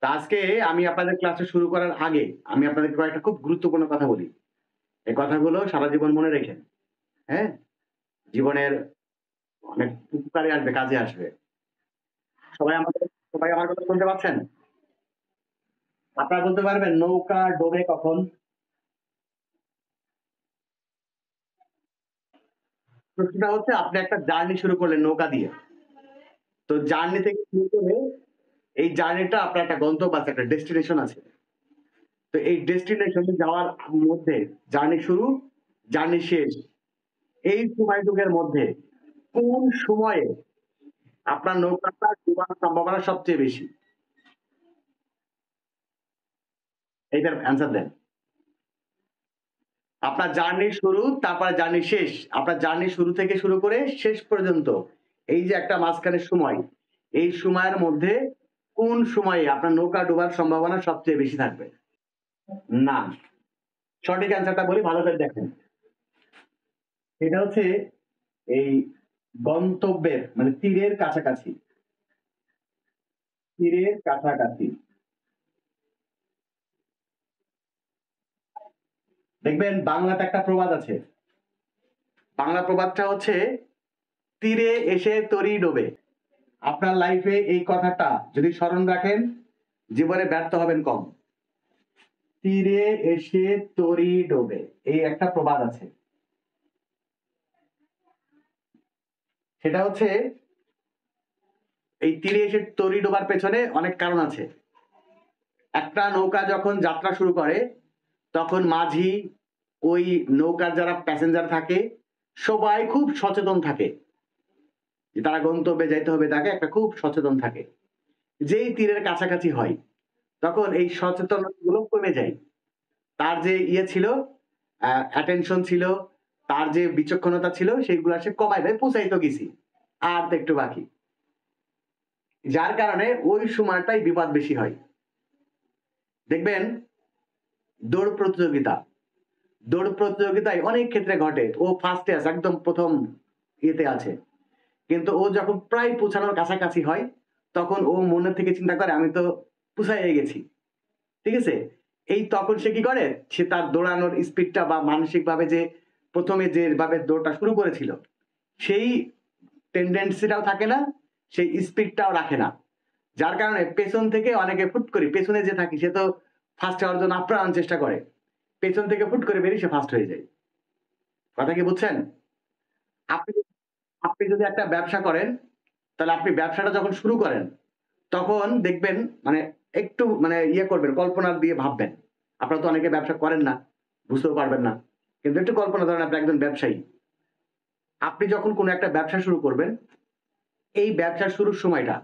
তা আজকে আমি আপনাদের ক্লাসটা শুরু করার আগে আমি আপনাদেরকে কয়েকটা খুব গুরুত্বপূর্ণ কথা বলি। এই কথাগুলো সারা জীবন মনে রেখেন। হ্যাঁ? জীবনের অনেক উপকারে আসবে, কাজে আসবে। সবাই আমার কথা শুনতে পাচ্ছেন? আপনারা বলতে পারবেন নৌকা ডোবে কখন? প্রশ্নটা হচ্ছে আপনি একটা জার্নি শুরু করলেন নৌকা দিয়ে। তো জার্নি থেকে শুরু করে এই জার্নিটা আপনার একটা গন্তব্য আছে, একটা ডেস্টিনেশন আছে। তো এই ডেস্টিনেশনে যাওয়ার মধ্যে জার্নি শুরু, জার্নি শেষ। এই সময়টুকের মধ্যে কোন সময়ে আপনার নৌকাটা ডুবার সম্ভাবনা সবচেয়ে বেশি? এইটার অ্যান্সার দেন। আপনার জার্নি শুরু, তারপরে জার্নি শেষ। আপনার জার্নি শুরু থেকে শুরু করে শেষ পর্যন্ত এই যে একটা মাঝখানের সময়, এই সময়ের মধ্যে কোন সময়ে আপনার নৌকা ডোবার সম্ভাবনা সবচেয়ে বেশি থাকবে? না। সঠিক অ্যান্সারটা বলি ভালো করে দেখেন। এটা হচ্ছে এই গন্তব্যের মানে তীরের কাছাকাছি। তীরের কাছাকাছি। দেখবেন বাংলাতে একটা প্রবাদ আছে। বাংলা প্রবাদটা হচ্ছে তীরে এসে তরি ডোবে। আপনার লাইফে এই কথাটা যদি স্মরণ রাখেন জীবনে ব্যর্থ হবেন কম। তীরে এসে তরি ডোবে এই একটা প্রবাদ আছে। সেটা হচ্ছে এই তীরে এসে তরি ডোবার পেছনে অনেক কারণ আছে। একটা নৌকা যখন যাত্রা শুরু করে তখন মাঝি ওই নৌকার যারা প্যাসেঞ্জার থাকে সবাই খুব সচেতন থাকে যে তারা গন্তব্যে যাইতে হবে, তাকে একটা খুব সচেতন থাকে। যেই তীরের কাছাকাছি হয় তখন এই সচেতনতাগুলো কমে যায়। তার যে ইয়ে ছিল, অ্যাটেনশন ছিল, তার যে বিচক্ষণতা ছিল সেইগুলো সে কমায় দেয়, পৌঁছাই তো গেছি আর তো একটু বাকি। যার কারণে ওই সময়টাই বিপদ বেশি হয়। দেখবেন দৌড় প্রতিযোগিতা, দৌড় প্রতিযোগিতায় অনেক ক্ষেত্রে ঘটে ও ফার্স্টে আছে, একদম প্রথম ইয়েতে আছে, কিন্তু ও যখন প্রায় পৌঁছানোর কাছাকাছি হয় তখন ও মনে থেকে চিন্তা করে আমি তো পুষাইয়ে গেছি। ঠিক আছে? এই তখন সে কি করে, সে তার দৌড়ানোর স্পিডটা বা মানসিকভাবে যে প্রথমে যেভাবে দৌড়টা শুরু করেছিল সেই টেন্ডেন্সিটাও থাকে না, সেই স্পিডটাও রাখে না। যার কারণে পেছন থেকে অনেকে ফুট করে, পেছনে যে থাকি সে তো ফার্স্ট হওয়ার জন্য আপ্রাণ চেষ্টা করে, পেছন থেকে ফুট করে বেরিয়ে সে ফার্স্ট হয়ে যায়। কথা কি বুঝছেন? আপনি আপনি যদি একটা ব্যবসা করেন তাহলে আপনি ব্যবসাটা যখন শুরু করেন তখন দেখবেন মানে একটু মানে ইয়ে করবেন, কল্পনা দিয়ে ভাববেন। আপনারা তো অনেকে ব্যবসা করেন না, বুঝতেও পারবেন না। কিন্তু একটু কল্পনা ধরেন আপনি একজন ব্যবসায়ী। আপনি যখন কোনো একটা ব্যবসা শুরু করবেন, এই ব্যবসার শুরুর সময়টা,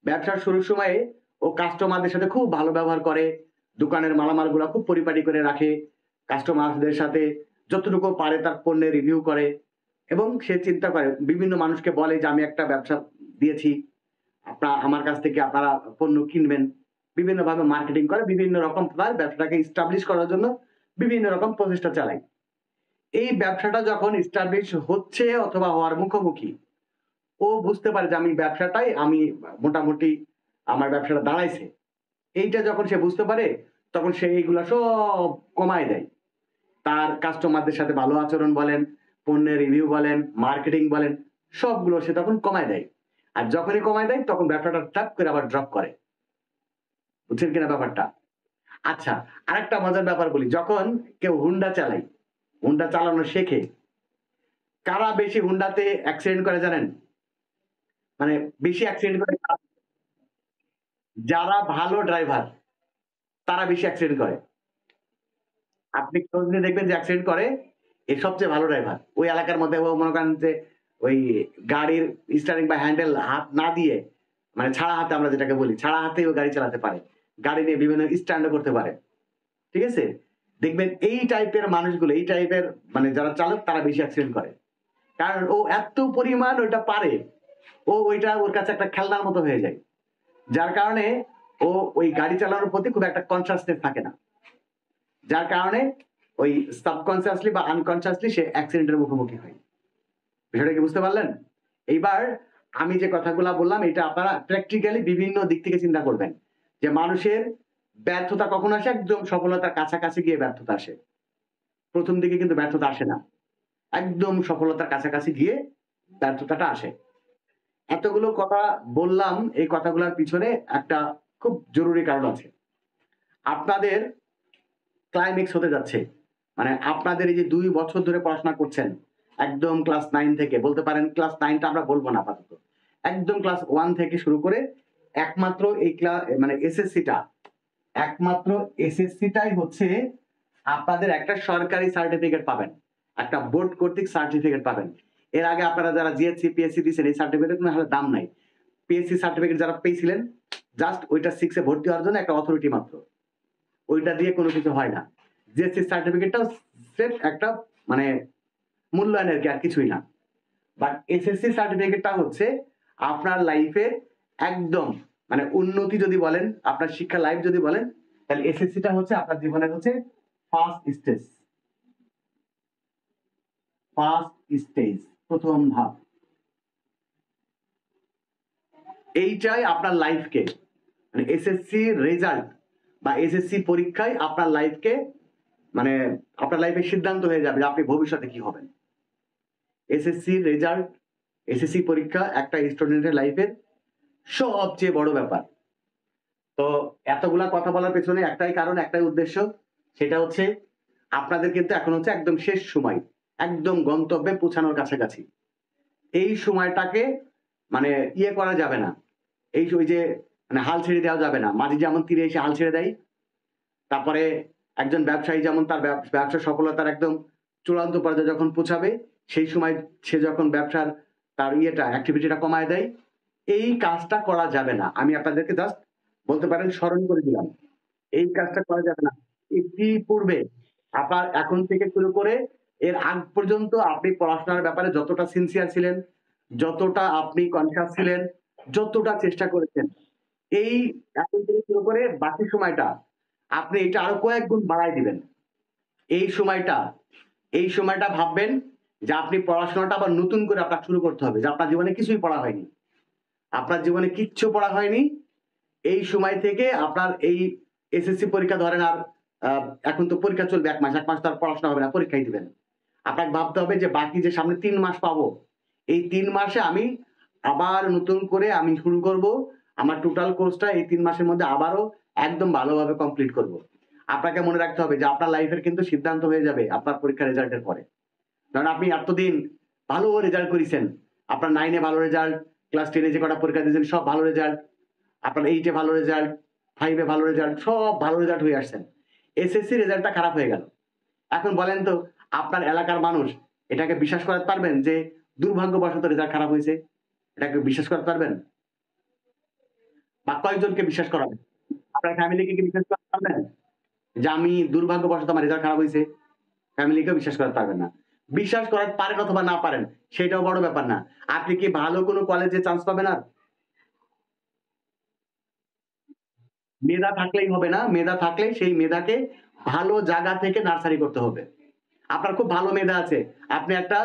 ব্যবসার শুরুর সময়ে ও কাস্টমারদের সাথে খুব ভালো ব্যবহার করে, দোকানের মালামালগুলা খুব পরিপাটি করে রাখে, কাস্টমারদের সাথে যতটুকু পারে তার পণ্যের রিভিউ করে এবং সে চিন্তা করে বিভিন্ন মানুষকে বলে যে আমি একটা ব্যবসা দিয়েছি, আমার কাছ থেকে আপনারা পণ্য কিনবেন। বিভিন্নভাবে মার্কেটিং করে বিভিন্ন রকম তার ব্যবসাটাকে এস্টাবলিশ করার জন্য বিভিন্ন রকম প্রচেষ্টা চালায়। এই ব্যবসাটা যখন এস্টাবলিশ হচ্ছে অথবা হওয়ার মুখোমুখি, ও বুঝতে পারে যে আমি ব্যবসাটাই আমি মোটামুটি আমার ব্যবসাটা দাঁড়াইছে। এইটা যখন সে বুঝতে পারে তখন সে এইগুলা সব কমায় দেয়। তার কাস্টমারদের সাথে ভালো আচরণ বলেন, পণ্যের রিভিউ বলেন, মার্কেটিং বলেন, সবগুলো সে তখন কমায় দেয়। আর যখনই কমায় দেয় তখন ব্যবসাটা ট্যাপ করে আবার ড্রপ করে। বুঝছেন কিনা ব্যাপারটা? আচ্ছা, আরেকটা মজার ব্যাপার বলি। যখন কেউ হুন্ডা চালায়, হুন্ডা চালানো শেখে, কারা বেশি হুন্ডাতে অ্যাক্সিডেন্ট করে জানেন? মানে বেশি অ্যাক্সিডেন্ট করে যারা ভালো ড্রাইভার তারা বেশি অ্যাক্সিডেন্ট করে। আপনি খোঁজ নিয়ে দেখবেন যে অ্যাক্সিডেন্ট করে এর সবচেয়ে ভালো ড্রাইভার। ওই এলাকার মধ্যে ও মনে করেন যে ওই গাড়ির স্টিয়ারিং বা হ্যান্ডেল হাত না দিয়ে মানে ছাড়া হাতে আমরা যেটাকে বলি, ছাড়া হাতেই ও গাড়ি চালাতে পারে। গাড়ি নিয়ে বিভিন্ন স্ট্যান্ডও করতে পারে। ঠিক আছে? দেখবেন এই টাইপের মানুষগুলো, এই টাইপের মানে যারা চালক তারা বেশি অ্যাক্সিডেন্ট করে। কারণ ও এত পরিমাণ ওইটা পারে, ও ওইটা ওর কাছে একটা খেলনার মতো হয়ে যায়। যার কারণে ও ওই গাড়ি চালানোর প্রতি খুব একটা কনসাসনেস থাকে না। যার কারণে ওই সাবকনসিয়াসলি বা আনকনসিয়াসলি সে অ্যাক্সিডেন্টের মুখোমুখি হয়। বিষয়টা কি বুঝতে পারলেন? এইবার আমি যে কথাগুলা বললাম এটা আপনারা প্র্যাকটিক্যালি বিভিন্ন দিক থেকে চিন্তা করবেন। যে মানুষের ব্যর্থতা কখন আসে? একদম সফলতার কাছাকাছি গিয়ে ব্যর্থতা আসে। প্রথম দিকে কিন্তু ব্যর্থতা আসে না। একদম সফলতার কাছাকাছি গিয়ে ব্যর্থতাটা আসে। এতগুলো কথা বললাম, এই কথাগুলোর পিছনে একটা খুব জরুরি কারণ আছে। আপনাদের ক্লাইম্যাক্স হতে যাচ্ছে। মানে আপনাদের এই যে ২ বছর ধরে পড়াশোনা করছেন, একদম ক্লাস ৯ থেকে বলতে পারেন ক্লাস ৯ টা আমরা বলব না আপাতত। একদম ক্লাস ১ থেকে শুরু করে একমাত্র এই মানে এসএসসি টা, একমাত্র এসএসসি টাই হচ্ছে আপনাদের একটা সরকারি সার্টিফিকেট পাবেন। একটা বোর্ড কর্তৃক সার্টিফিকেট পাবেন। এর আগে আপনারা যারা জিএসসি, পিএসসি দিয়েছেন এই সার্টিফিকেটের কোনো আসলে দাম নাই। পিএসসি সার্টিফিকেট যারা পেয়েছিলেন জাস্ট ওইটা 6 এ ভর্তি হওয়ার জন্য একটা অথরিটি মাত্র। ওইটা দিয়ে কোনো কিছু হয় না। জিএসসি সার্টিফিকেটটাও স্রেফ একটা মানে মূল্যায়ন আরকি, আর কিছুই না। বাট এসএসসি সার্টিফিকেটটা হচ্ছে আপনার লাইফের একদম মানে উন্নতি যদি বলেন, আপনার শিক্ষা লাইফ যদি বলেন, তাহলে এসএসসিটা হচ্ছে আপনার জীবনের হচ্ছে ফার্স্ট স্টেজ। ফার্স্ট স্টেজ, প্রথম ধাপ। এইটাই আপনার লাইফকে মানে এসএসসি রেজাল্ট বা এসএসসি পরীক্ষায় আপনার লাইফকে মানে আপনার লাইফের সিদ্ধান্ত হয়ে যাবে যে আপনি ভবিষ্যতে কি হবেন। এসএসসি রেজাল্ট, এসএসসি পরীক্ষা একটা স্টুডেন্টের লাইফের সবচেয়ে বড় ব্যাপার। তো এতগুলা কথা বলার পেছনে একটাই কারণ, একটাই উদ্দেশ্য, সেটা হচ্ছে আপনাদের কিন্তু এখন হচ্ছে একদম শেষ সময়, একদম গন্তব্যে পৌঁছানোর কাছাকাছি। এই সময়টাকে মানে ইয়ে করা যাবে না। এই ওই যে মানে হাল ছেড়ে দেওয়া যাবে না। মাঝি যেমন তীরে এসে হাল ছেড়ে দেয়, তারপরে একজন ব্যবসায়ী যেমন তার ব্যবসার সফলতার একদম চূড়ান্ত পর্যায়ে যখন পৌঁছাবে, সেই সময় সে যখন ব্যবসার তার অ্যাক্টিভিটিটা কমায় দেয়, এই কাজটা করা যাবে না। আমি আপনাদেরকে জাস্ট বলতে পারেন স্মরণ করে দিলাম। এই কাজটা করা যাবে না। ইতিপূর্বে আপনার এখন থেকে শুরু করে এর আগ পর্যন্ত আপনি পড়াশোনার ব্যাপারে যতটা সিনসিয়ার ছিলেন, যতটা আপনি কনসিয়াস ছিলেন, যতটা চেষ্টা করেছেন, এই এখন থেকে শুরু করে বাকি সময়টা আপনি এটা আরো কয়েক গুণ বাড়ায় দিবেন। এই সময়টা, এই সময়টা ভাববেন যে আপনি পড়াশোনাটা আবার নতুন করে আপনার শুরু করতে হবে। যে আপনার জীবনে কিছুই পড়া হয়নি। আপনার জীবনে কিচ্ছু পড়া হয়নি। এই সময় থেকে আপনার এই এসএসসি পরীক্ষা ধরেন আর এখন তো পরীক্ষা চলবে ১ মাস। ১ মাস তো আর পড়াশোনা হবে না, পরীক্ষাই দিবেন। আপনাকে ভাবতে হবে যে বাকি যে সামনে ৩ মাস পাবো, এই ৩ মাসে আমি আবার নতুন করে আমি শুরু করব। আমার টোটাল কোর্সটা এই ৩ মাসের মধ্যে আবারও একদম ভালোভাবে কমপ্লিট করব। আপনাকে মনে রাখতে হবে যে আপনার লাইফের কিন্তু সিদ্ধান্ত হয়ে যাবে আপনার পরীক্ষার রেজাল্টের পরে। কারণ আপনি এতদিন ভালো রেজাল্ট করেছেন। আপনার 9 এ ভালো রেজাল্ট, ক্লাস 10 এ যে কটা পরীক্ষা দিয়েছেন সব ভালো রেজাল্ট। আপনার 8 এ ভালো রেজাল্ট, 5 এ ভালো রেজাল্ট, সব ভালো রেজাল্ট হয়ে আসছেন। এসএসসি রেজাল্টটা খারাপ হয়ে গেল। এখন বলেন তো আপনার এলাকার মানুষ এটাকে বিশ্বাস করাতে পারবেন যে দুর্ভাগ্যবশত রেজাল্ট খারাপ হয়েছে? এটাকে বিশ্বাস করাতে পারবেন? বা কয়েকজনকে বিশ্বাস করাবেন? আপনার ফ্যামিলিকে কি বিশ্বাস করাতে পারবেন? যে আমি দুর্ভাগ্যবশত আমার রেজাল্ট খারাপ হয়েছে? ফ্যামিলিকেও বিশ্বাস করাতে পারবেন না। বিশ্বাস করাতে পারেন অথবা না পারেন সেটাও বড় ব্যাপার না। আপনি কি ভালো কোনো কলেজে চান্স পাবেন আর? মেধা থাকলেই হবে না। মেধা থাকলে সেই মেধাকে ভালো জায়গা থেকে নার্সারি করতে হবে। আপনার খুব ভালো মেধা আছে। আপনি একটা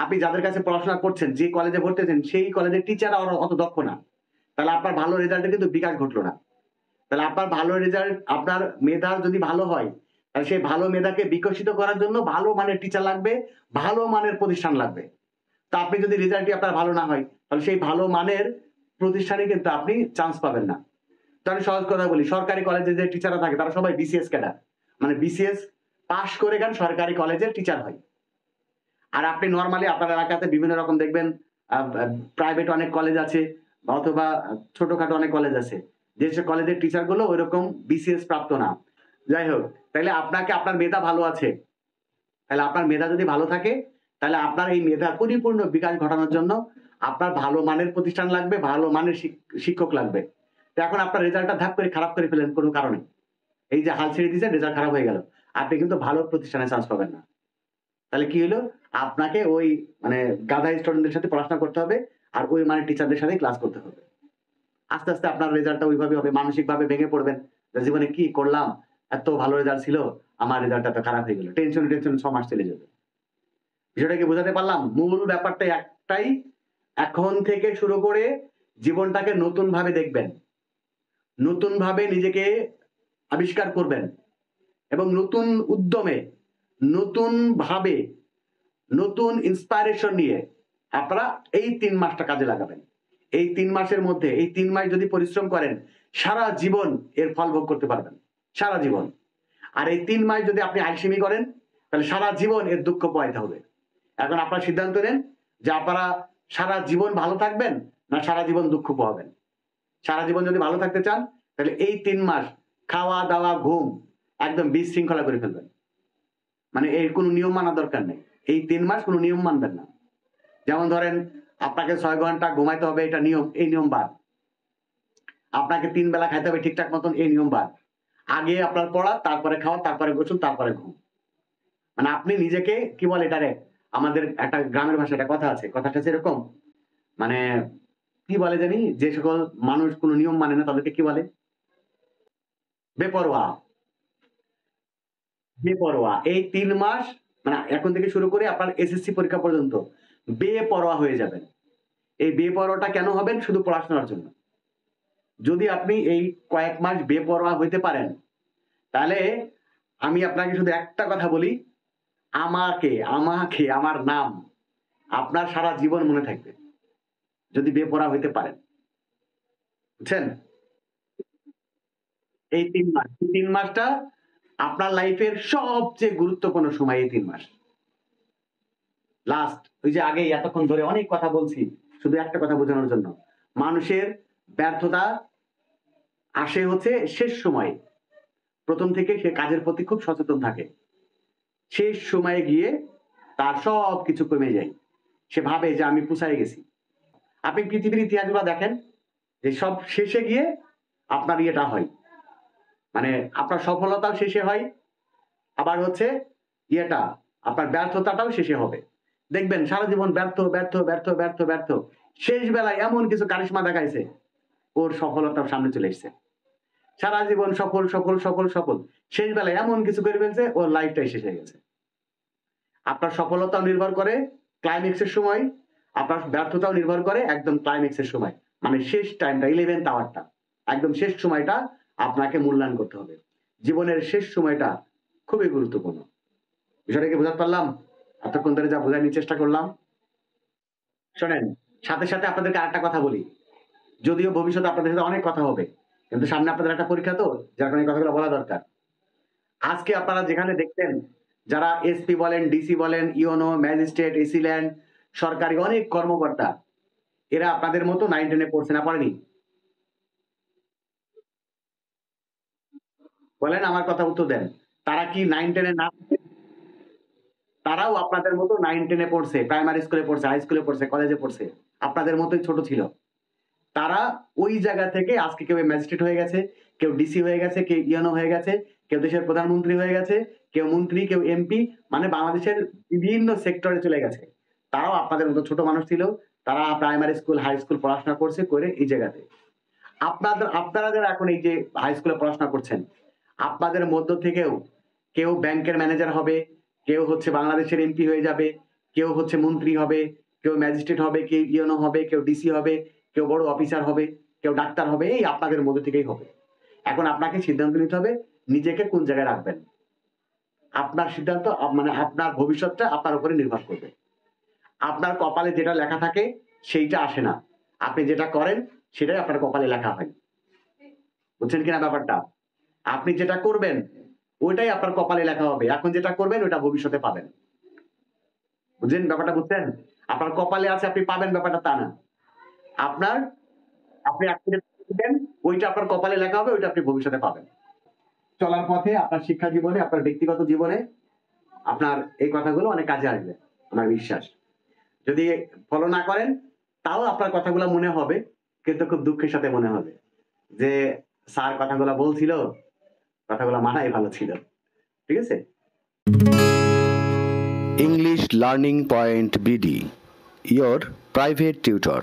আপনি যাদের কাছে পড়াশোনা করছেন, যে কলেজে ভর্তি হয়েছেন, সেই কলেজের টিচাররা অত দক্ষ না। তাহলে আপনার ভালো রেজাল্টে কিন্তু বিকাশ ঘটলো না। তাহলে আপনার ভালো রেজাল্ট, আপনার মেধা যদি ভালো হয়, তাহলে সেই ভালো মেধাকে বিকশিত করার জন্য ভালো মানের টিচার লাগবে, ভালো মানের প্রতিষ্ঠান লাগবে। তো আপনি যদি রেজাল্টই আপনার ভালো না হয়, তাহলে সেই ভালো মানের প্রতিষ্ঠানে কিন্তু আপনি চান্স পাবেন না। তো আমি সহজ কথা বলি, সরকারি কলেজে যে টিচাররা থাকে তারা সবাই বিসিএস ক্যাডার। মানে বিসিএস পাশ করে সরকারি কলেজের টিচার হয়। আর আপনি নরমালি আপনার এলাকাতে বিভিন্ন রকম দেখবেন প্রাইভেট অনেক কলেজ আছে অথবা ছোটখাটো অনেক কলেজ আছে। যে কলেজের টিচার গুলো ওইরকম বিসিএস প্রাপ্ত না। যাই হোক, তাইলে আপনাকে আপনার মেধা ভালো আছে। তাহলে আপনার মেধা যদি ভালো থাকে, তাহলে আপনার এই মেধার পরিপূর্ণ বিকাশ ঘটানোর জন্য আপনার ভালো মানের প্রতিষ্ঠান লাগবে, ভালো মানের শিক্ষক লাগবে। তো এখন আপনার রেজাল্টটা ধাপ করে খারাপ করে ফেলেন কোনো কারণে। এই যে হাল ছেড়ে দিয়েছেন, রেজাল্ট খারাপ হয়ে গেল। আপনি কিন্তু ভালো প্রতিষ্ঠানে চান্স পাবেন না। তাহলে কি হলো? আপনাকে ওই মানে গাধা স্টুডেন্টদের সাথে পড়াশোনা করতে হবে আর ওই মানে টিচারদের সাথে ক্লাস করতে হবে। আস্তে, আস্তে আপনার রেজাল্টটা ওইভাবে হবে। মানসিকভাবে ভেঙে পড়বেন। যে জীবনে কি করলাম? এত ভালো রেজাল্ট ছিল, আমার রেজাল্টটা এত খারাপ হয়ে গেল। টেনশন ৬ মাস চলে যাবে। বিষয়টা কি বোঝাতে পারলাম? মূল ব্যাপারটা একটাই, এখন থেকে শুরু করে জীবনটাকে নতুন ভাবে দেখবেন। নতুনভাবে নিজেকে আবিষ্কার করবেন এবং নতুন উদ্যমে, নতুনভাবে, নতুন ইন্সপায়ারেশন নিয়ে আপনারা এই 3 মাসটা কাজে লাগাবেন। এই 3 মাসের মধ্যে, এই 3 মাস যদি পরিশ্রম করেন, সারা জীবন এর ফল ভোগ করতে পারবেন, সারা জীবন। আর এই 3 মাস যদি আপনি আলসেমি করেন, তাহলে সারা জীবন এর দুঃখ পোহাইতে হবে। এখন আপনারা সিদ্ধান্ত নেন যে আপনারা সারা জীবন ভালো থাকবেন না সারা জীবন দুঃখ পোহাবেন। সারা জীবন যদি ভালো থাকতে চান, তাহলে এই 3 মাস খাওয়া দাওয়া ঘুম একদম বিশৃঙ্খলা করে ফেলবেন। মানে এর কোনো নিয়ম মানা দরকার নেই। এই 3 মাস কোনো নিয়ম মানবেন না। যেমন ধরেন আপনাকে 6 ঘন্টা ঘুমাইতে হবে, এটা নিয়ম, এই নিয়ম বাদ। আপনাকে 3 বেলা খাইতে হবে ঠিকঠাক মতন, এই নিয়ম বাদ। আগে আপনার পড়া, তারপরে খাওয়া, তারপরে গোসল, তারপরে ঘুম। মানে আপনি নিজেকে কি বলে এটারে, আমাদের একটা গ্রামের ভাষায় একটা কথা আছে, কথাটা হচ্ছে এরকম, মানে কি বলে জানি, যে সকল মানুষ কোনো নিয়ম মানে না তাদেরকে কি বলে, বেপরোয়া। বেপরোয়া। এই 3 মাস মানে এখন থেকে শুরু করে আপনার এসএসসি পরীক্ষা পর্যন্ত বেপরোয়া হয়ে যাবেন। এই বেপরোয়াটা কেন হবেন? শুধু পড়াশোনার জন্য। যদি আপনি এই কয়েক মাস বেপরোয়া হইতে পারেন, তাহলে আমি আপনাকে শুধু একটা কথা বলি, আমাকে আমাকে আমার নাম আপনার সারা জীবন মনে থাকবে, যদি বেপরোয়া হইতে পারেন। বুঝছেন? এই 3 মাস, এই 3 মাসটা আপনার লাইফের সবচেয়ে গুরুত্বপূর্ণ সময়, এই 3 মাস। লাস্ট, ওই যে আগে এতক্ষণ ধরে অনেক কথা বলছি, শুধু একটা কথা বোঝানোর জন্য। মানুষের ব্যর্থতা আসে হচ্ছে শেষ সময়ে। প্রথম থেকে সে কাজের প্রতি খুব সচেতন থাকে, শেষ সময়ে গিয়ে তার সব কিছু কমে যায়। সে ভাবে যে আমি পুষায় গেছি। আপনি পৃথিবীর ইতিহাসগুলো দেখেন, যে সব শেষে গিয়ে আপনার ইয়েটা হয়, মানে আপনার সফলতাও শেষে হয়, আবার হচ্ছে ইয়েটা আপনার ব্যর্থতাটাও শেষে হবে। দেখবেন সারা জীবন ব্যর্থ ব্যর্থ ব্যর্থ ব্যর্থ ব্যর্থ, শেষ বেলায় এমন কিছু কারিশমা দেখাইছে, ওর সফলতার সামনে চলে এসছে। সারা জীবন সফল সফল সফল সফল, শেষ বেলায় এমন কিছু করে ফেলছে, ওর লাইফটাই শেষ হয়ে গেছে। আপনার সফলতাও নির্ভর করে ক্লাইম্যাক্সের সময়, আপনার ব্যর্থতাও নির্ভর করে একদম ক্লাইম্যাক্সের সময়, মানে শেষ টাইমটা, 11th আওয়ারটা, একদম শেষ সময়টা আপনাকে মূল্যায়ন করতে হবে। জীবনের শেষ সময়টা খুবই গুরুত্বপূর্ণ। বিষয়টা কি বোঝাতে পারলাম? এতক্ষণ ধরে যা বোঝানোর চেষ্টা করলাম। শোনেন, সাথে সাথে আপনাদেরকে আরেকটা কথা বলি, যদিও ভবিষ্যতে আপনাদের সাথে অনেক কথা হবে, কিন্তু সামনে আপনাদের একটা পরীক্ষা, তো যার কারণে এই কথাগুলো বলা দরকার। আজকে আপনারা যেখানে দেখতেন, যারা এসপি বলেন, ডিসি বলেন, ইওনো, ম্যাজিস্ট্রেট, এসিল্যান্ড, সরকারি অনেক কর্মকর্তা, এরা আপনাদের মতো 9-10 পড়ছে না, পড়েনি? বলেন, আমার কথা উত্তর দেন। তারা কি 9-10 না? তারাও আপনাদের মতো 9-10 পড়ছে, প্রাইমারি স্কুলে পড়ছে, হাই স্কুলে পড়ছে, কলেজে পড়ছে, আপনাদের মতোই ছোট ছিল। তারা ওই জায়গা থেকে আজকে কেউ ম্যাজিস্ট্রেট হয়ে গেছে, কেউ ডিসি হয়ে গেছে, কেউ ইওনো হয়ে গেছে, কেউ দেশের প্রধানমন্ত্রী হয়ে গেছে, কেউ মন্ত্রী, কেউ এমপি, মানে বাংলাদেশের বিভিন্ন সেক্টরে চলে গেছে। তারাও আপনাদের মতো ছোট মানুষ ছিল, তারা প্রাইমারি স্কুল, হাই স্কুল পড়াশোনা করছে, করে এই জায়গাতে। আপনারা যারা এখন এই যে হাই স্কুলে পড়াশোনা করছেন, আপনাদের মধ্য থেকেও কেউ ব্যাংকের ম্যানেজার হবে, কেউ হচ্ছে বাংলাদেশের এমপি হয়ে যাবে, কেউ হচ্ছে মন্ত্রী হবে, কেউ ম্যাজিস্ট্রেট হবে, কেউ ইওনো হবে, কেউ ডিসি হবে, কেউ বড় অফিসার হবে, কেউ ডাক্তার হবে, এই আপনাদের মধ্য থেকেই হবে। এখন আপনাকে সিদ্ধান্ত নিতে হবে নিজেকে কোন জায়গায় রাখবেন। আপনার সিদ্ধান্ত, মানে আপনার ভবিষ্যৎটা আপনার উপরে নির্ভর করবে। আপনার কপালে যেটা লেখা থাকে সেইটা আসে না, আপনি যেটা করেন সেটাই আপনার কপালে লেখা হয়। বুঝছেন কিনা ব্যাপারটা? আপনি যেটা করবেন ওইটাই আপনার কপালে লেখা হবে, এখন যেটা করবেন ওটা ভবিষ্যতে পাবেন। বুঝলেন ব্যাপারটা? বুঝছেন? আপনার কপালে আছে, আপনি পাবেন, ব্যাপারটা তা না। আপনার, আপনি এখন যেটা করবেন ওইটা আপনার কপালে লেখা হবে, ওইটা আপনি ভবিষ্যতে পাবেন। চলার পথে, আপনার শিক্ষা জীবনে, আপনার ব্যক্তিগত জীবনে আপনার এই কথাগুলো অনেক কাজে আসবে, আমার বিশ্বাস। যদি ফলো না করেন তাও আপনার কথাগুলো মনে হবে, কিন্তু খুব দুঃখের সাথে মনে হবে যে স্যার কথাগুলো বলছিল, কথাগুলো মানাই ভালো ছিল। ঠিক আছে? English Learning Point BD, your private tutor.